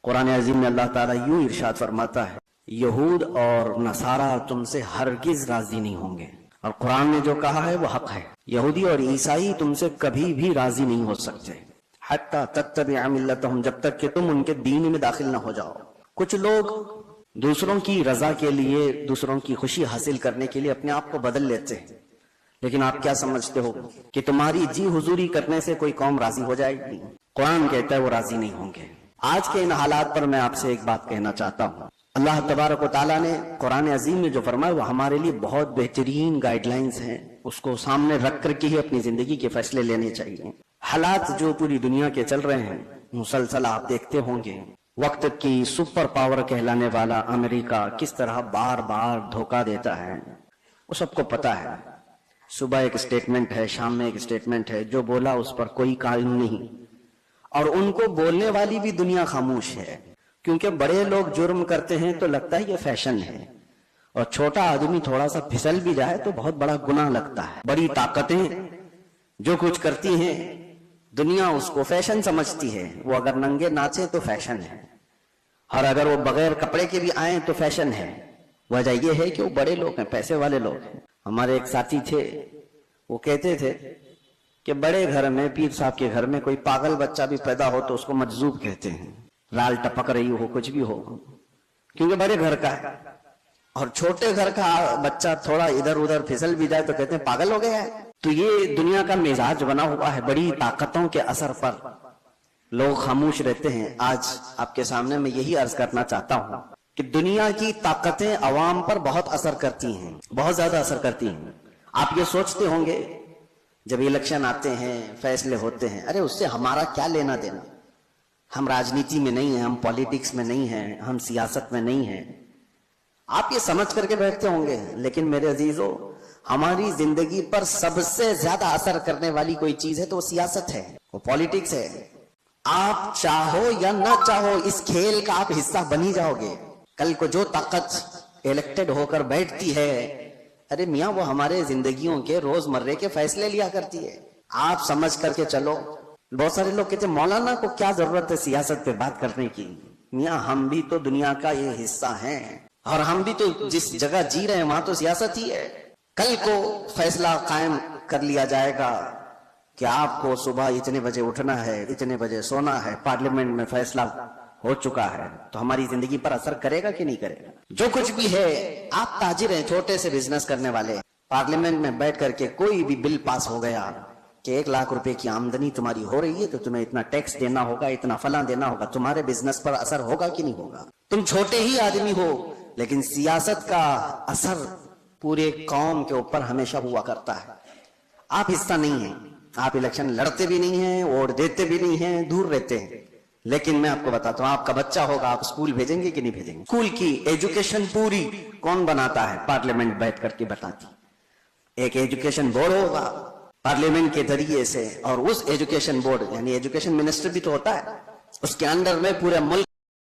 कुरान अजीम में अल्लाह ताला यूं इरशाद फरमाता है, यहूद और नसारा तुमसे हरगिज राजी नहीं होंगे। और कुरान ने जो कहा है वो हक है। यहूदी और ईसाई तुमसे कभी भी राजी नहीं हो सकते, हत्ता तत्तबिअ मिल्लतहुम, जब तक कि तुम उनके दीन में दाखिल ना हो जाओ। कुछ लोग दूसरों की रजा के लिए, दूसरों की खुशी हासिल करने के लिए अपने आप को बदल लेते हैं, लेकिन आप क्या समझते हो कि तुम्हारी जी हुजूरी करने से कोई कौम राजी हो जाएगी? कुरान कहता है वो राजी नहीं होंगे। आज के इन हालात पर मैं आपसे एक बात कहना चाहता हूँ। अल्लाह तबारक व तआला ने कुरान अजीम में जो फरमाया वो हमारे लिए बहुत बेहतरीन गाइडलाइंस हैं, उसको सामने रख करके ही अपनी जिंदगी के फैसले लेने चाहिए। हालात जो पूरी दुनिया के चल रहे हैं मुसलसल आप देखते होंगे, वक्त की सुपर पावर कहलाने वाला अमेरिका किस तरह बार बार धोखा देता है वो सबको पता है। सुबह एक स्टेटमेंट है, शाम में एक स्टेटमेंट है, जो बोला उस पर कोई कानून नहीं, और उनको बोलने वाली भी दुनिया खामोश है, क्योंकि बड़े लोग जुर्म करते हैं तो लगता है ये फैशन है, और छोटा आदमी थोड़ा सा फिसल भी जाए तो बहुत बड़ा गुनाह लगता है। बड़ी ताकतें जो कुछ करती हैं दुनिया उसको फैशन समझती है। वो अगर नंगे नाचे तो फैशन है, और अगर वो बगैर कपड़े के भी आए तो फैशन है। वजह यह है कि वो बड़े लोग हैं, पैसे वाले लोग हैं। हमारे एक साथी थे, वो कहते थे कि बड़े घर में, पीर साहब के घर में कोई पागल बच्चा भी पैदा हो तो उसको मजजूब कहते हैं, लाल टपक रही हो कुछ भी हो, क्योंकि बड़े घर का है। और छोटे घर का बच्चा थोड़ा इधर उधर फिसल भी जाए तो कहते हैं पागल हो गया है। तो ये दुनिया का मिजाज बना हुआ है। बड़ी ताकतों के असर पर लोग खामोश रहते हैं। आज आपके सामने मैं यही अर्ज करना चाहता हूँ कि दुनिया की ताकतें अवाम पर बहुत असर करती हैं, बहुत ज्यादा असर करती हैं। आप ये सोचते होंगे जब इलेक्शन आते हैं, फैसले होते हैं, अरे उससे हमारा क्या लेना देना, हम राजनीति में नहीं हैं, हम पॉलिटिक्स में नहीं हैं, हम सियासत में नहीं हैं। आप ये समझ करके बैठते होंगे, लेकिन मेरे अजीजों, हमारी जिंदगी पर सबसे ज्यादा असर करने वाली कोई चीज है तो वो सियासत है, वो पॉलिटिक्स है। आप चाहो या ना चाहो इस खेल का आप हिस्सा बनी जाओगे। कल को जो ताकत इलेक्टेड होकर बैठती है, अरे मियाँ वो हमारे जिंदगियों के रोजमर्रे के फैसले लिया करती है। आप समझ करके चलो। बहुत सारे लोग कहते हैं मौलाना को क्या जरूरत है सियासत पे बात करने की। मियाँ हम भी तो दुनिया का ये हिस्सा हैं, और हम भी तो जिस जगह जी रहे हैं वहां तो सियासत ही है। कल को फैसला कायम कर लिया जाएगा कि आपको सुबह इतने बजे उठना है, इतने बजे सोना है, पार्लियामेंट में फैसला हो चुका है, तो हमारी जिंदगी पर असर करेगा कि नहीं करेगा? जो कुछ भी है, आप ताजिर हैं, छोटे से बिजनेस करने वाले, पार्लियामेंट में बैठ करके कोई भी बिल पास हो गया कि 1 लाख रुपए की आमदनी तुम्हारी हो रही है तो तुम्हें इतना टैक्स देना होगा, इतना फला देना होगा, तुम्हारे बिजनेस पर असर होगा कि नहीं होगा? तुम छोटे ही आदमी हो, लेकिन सियासत का असर पूरे कौम के ऊपर हमेशा हुआ करता है। आप हिस्सा नहीं है, आप इलेक्शन लड़ते भी नहीं है, वोट देते भी नहीं है, दूर रहते हैं। लेकिन मैं आपको बताता हूँ, आपका बच्चा होगा, आप स्कूल भेजेंगे कि नहीं भेजेंगे? स्कूल की एजुकेशन पूरी कौन बनाता है? पार्लियामेंट बैठ करके बताती। एक एजुकेशन बोर्ड होगा पार्लियामेंट के जरिए से, और उस एजुकेशन बोर्ड यानी एजुकेशन मिनिस्टर भी तो होता है, उसके अंडर में पूरे मुल्क